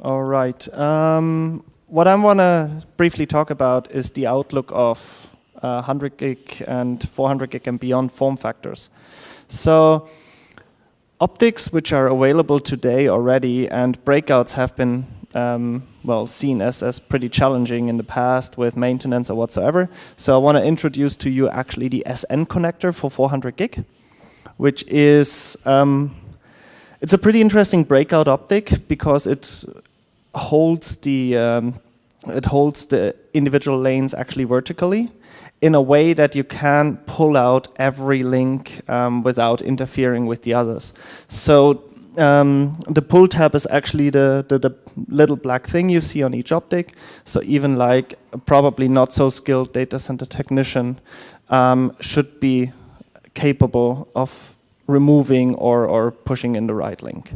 All right. What I want to briefly talk about is the outlook of 100 gig and 400 gig and beyond form factors. So optics which are available today already, and breakouts have been seen as pretty challenging in the past with maintenance or whatsoever. So I want to introduce to you actually the SN connector for 400 gig, which is it's a pretty interesting breakout optic because it holds the individual lanes actually vertically in a way that you can pull out every link without interfering with the others. So the pull tab is actually the little black thing you see on each optic. So even like a probably not so skilled data center technician should be capable of removing or pushing in the right link.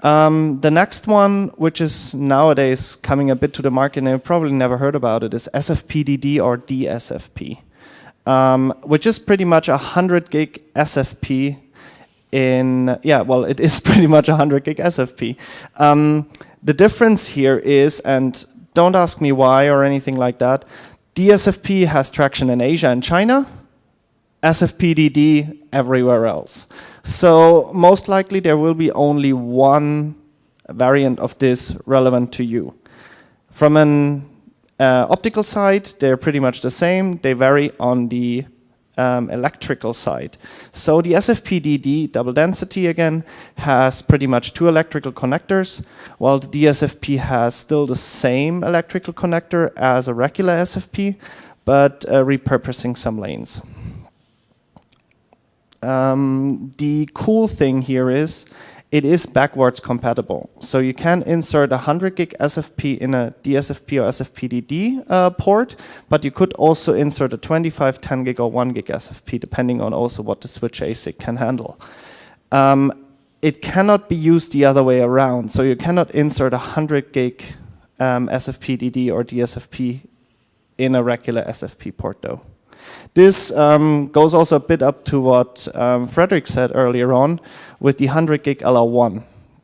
The next one, which is nowadays coming a bit to the market, and you've probably never heard about it, is Sfpdd or Dsfp, which is pretty much 100 gig SFP it is pretty much 100 gig SFP. The difference here is, and don't ask me why or anything like that, Dsfp has traction in Asia and China, Sfpdd everywhere else. So most likely there will be only one variant of this relevant to you. From an optical side, they're pretty much the same. They vary on the electrical side. So the Sfpdd, double density again, has pretty much 2 electrical connectors, while the Dsfp has still the same electrical connector as a regular SFP, but repurposing some lanes. The cool thing here is it is backwards compatible. So you can insert a 100 gig SFP in a Dsfp or Sfpdd port, but you could also insert a 25, 10 gig or 1 gig SFP, depending on also what the switch ASIC can handle. It cannot be used the other way around. So you cannot insert a 100 gig Sfpdd or Dsfp in a regular SFP port though. This goes also a bit up to what Frederick said earlier on with the 100 gig LR1.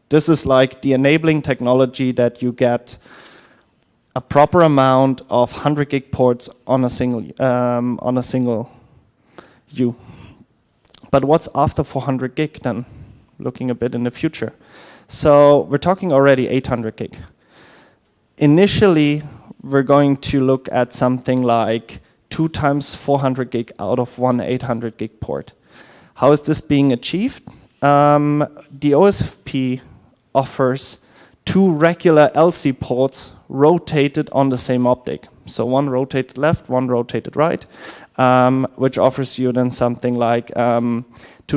This is like the enabling technology that you get a proper amount of 100 gig ports on a single U. But what's after 400 gig then? Looking a bit in the future. So we're talking already 800 gig. Initially, we're going to look at something like 2 times 400 gig out of one 800 gig port. How is this being achieved? The OSFP offers 2 regular LC ports rotated on the same optic. So one rotated left, one rotated right, which offers you then something like 2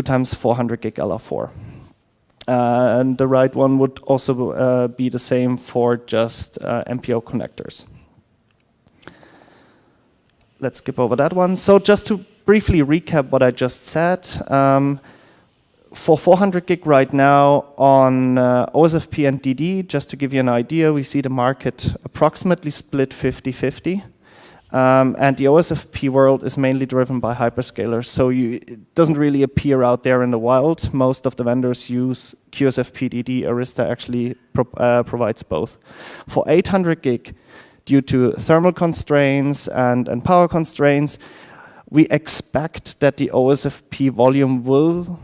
times 400 gig LR4. And the right one would also be the same for just MPO connectors. Let's skip over that one. So just to briefly recap what I just said, for 400 gig right now on OSFP and DD, just to give you an idea, we see the market approximately split 50-50. And the OSFP world is mainly driven by hyperscalers, so it doesn't really appear out there in the wild. Most of the vendors use Sfpdd. Arista actually provides both. For 800 gig, due to thermal constraints and power constraints, we expect that the OSFP volume will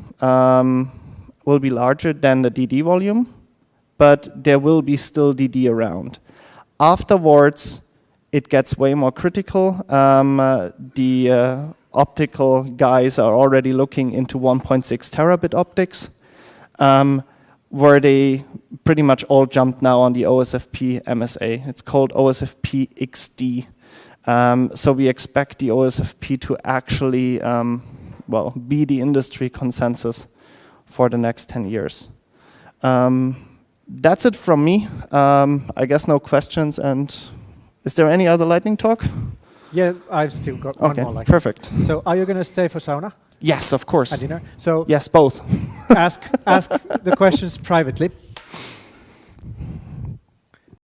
be larger than the DD volume, but there will be still DD around. Afterwards, it gets way more critical. The optical guys are already looking into 1.6 terabit optics, where they pretty much all jumped now on the OSFP MSA. It's called OSFP XD. So we expect the OSFP to actually be the industry consensus for the next 10 years. That's it from me. I guess no questions. And is there any other lightning talk? Yeah, I've still got one more. Okay, perfect. So are you going to stay for sauna? Yes, of course. At dinner? So yes, both. ask the questions privately.